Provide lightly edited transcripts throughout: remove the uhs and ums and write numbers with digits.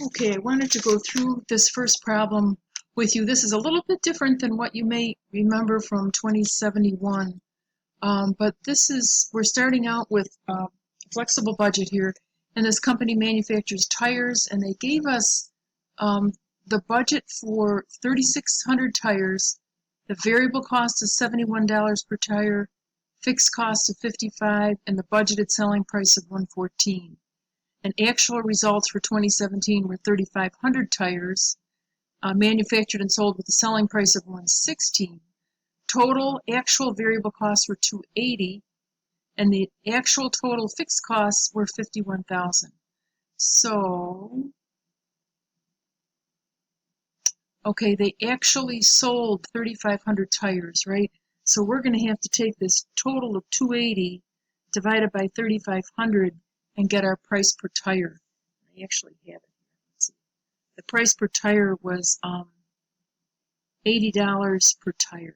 Okay, I wanted to go through this first problem with you. This is a little bit different than what you may remember from 2071, but we're starting out with a flexible budget here, and this company manufactures tires, and they gave us the budget for 3,600 tires. The variable cost is $71 per tire, fixed cost of $55, and the budgeted selling price of $114. And actual results for 2017 were 3,500 tires, manufactured and sold with a selling price of $116. Total actual variable costs were $280, and the actual total fixed costs were $51,000. So, okay, they actually sold 3,500 tires, right? So we're going to have to take this total of $280 divided by 3,500 and get our price per tire. I actually have it here. Let's see. The price per tire was $80 per tire.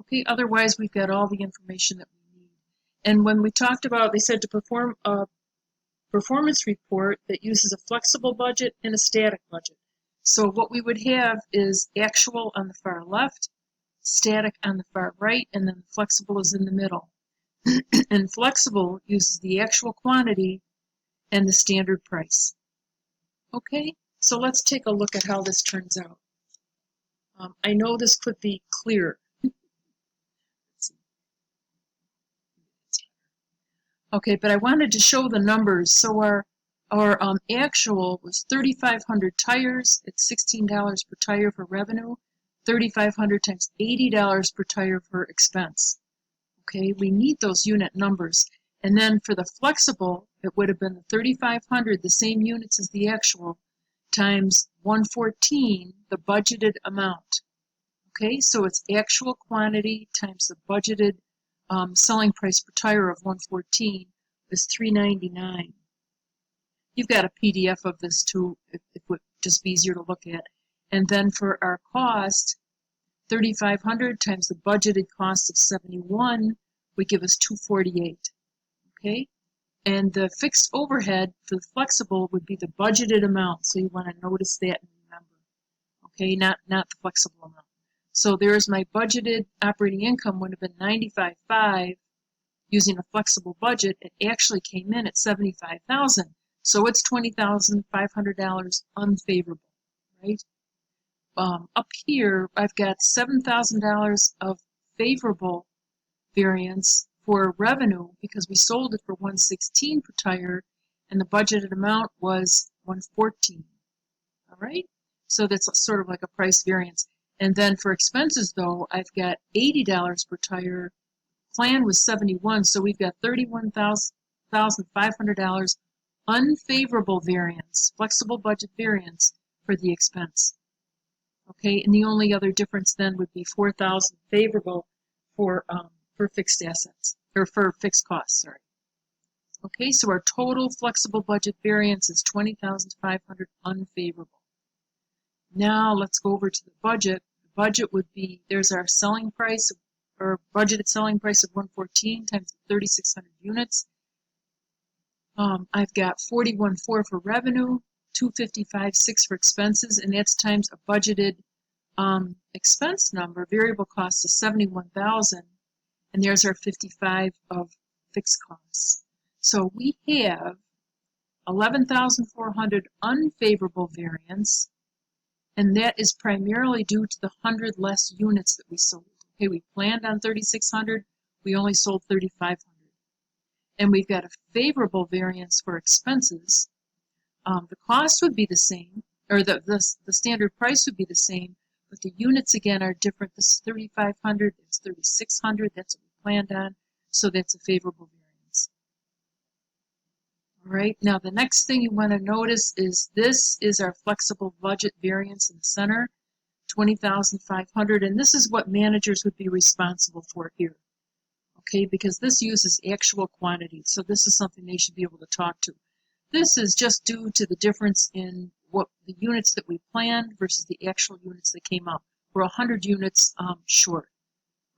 Okay, otherwise we've got all the information that we need. And when we talked about, they said to perform a performance report that uses a flexible budget and a static budget. So what we would have is actual on the far left, static on the far right, and then flexible is in the middle. And flexible uses the actual quantity and the standard price. Okay, so let's take a look at how this turns out. I know this could be clear. Okay, but I wanted to show the numbers. So our actual was 3,500 tires at $16 per tire for revenue, 3,500 times $80 per tire for expense. Okay, we need those unit numbers. And then for the flexible, it would have been the 3,500, the same units as the actual, times 114, the budgeted amount. Okay, so it's actual quantity times the budgeted selling price per tire of 114 is $3.99. You've got a PDF of this too, if it would just be easier to look at. And then for our cost, 3,500 times the budgeted cost of 71 would give us 248. Okay, and the fixed overhead for the flexible would be the budgeted amount. So you want to notice that and remember. Okay, not the flexible amount. So there's my budgeted operating income would have been $95,500 using a flexible budget. It actually came in at $75,000. So it's $20,500 unfavorable, right? Up here, I've got $7,000 of favorable variance for revenue because we sold it for $116 per tire and the budgeted amount was $114. All right? So that's sort of like a price variance. And then for expenses, though, I've got $80 per tire. Plan was $71, so we've got $31,500 unfavorable variance, flexible budget variance for the expense. Okay, and the only other difference then would be $4,000 favorable for fixed assets, or for fixed costs, sorry. Okay, so our total flexible budget variance is $20,500 unfavorable. Now let's go over to the budget. The budget would be, there's our selling price, or budgeted selling price of 114 times 3,600 units. I've got 41.4 for revenue, 255.6 for expenses, and that's times a budgeted expense number. Variable cost is 71,000, and there's our 55 of fixed costs. So we have 11,400 unfavorable variance, and that is primarily due to the 100 less units that we sold. Okay, we planned on 3,600, we only sold 3,500. And we've got a favorable variance for expenses. The cost would be the same, or the standard price would be the same, but the units again are different. This is 3,500, it's 3,600, that's what we planned on, so that's a favorable variance. All right, now the next thing you want to notice is this is our flexible budget variance in the center, 20,500, and this is what managers would be responsible for here. Okay, because this uses actual quantity, so this is something they should be able to talk to. This is just due to the difference in what the units that we planned versus the actual units that came up. We're 100 units short.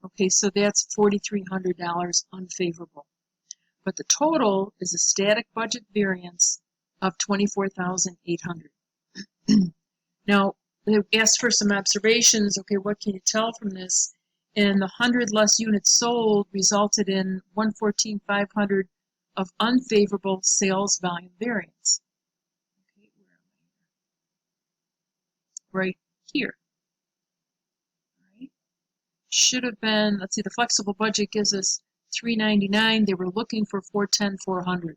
Okay, so that's $4,300 unfavorable. But the total is a static budget variance of 24,800. Now, they asked for some observations. Okay, what can you tell from this? And the 100 less units sold resulted in 114,500 of unfavorable sales volume variance. Okay, where am I? Right here. Right? Should have been, let's see, the flexible budget gives us 399. They were looking for 410, 400.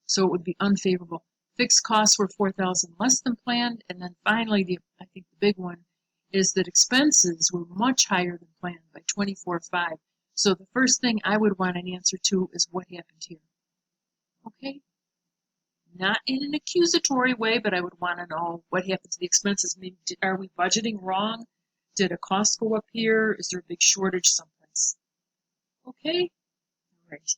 So it would be unfavorable. Fixed costs were 4,000 less than planned, and then finally, I think the big one is that expenses were much higher than planned by 24.5. So the first thing I would want an answer to is what happened here. Okay? Not in an accusatory way, but I would want to know what happened to the expenses. Maybe, are we budgeting wrong? Did a cost go up here? Is there a big shortage someplace? Okay? All right.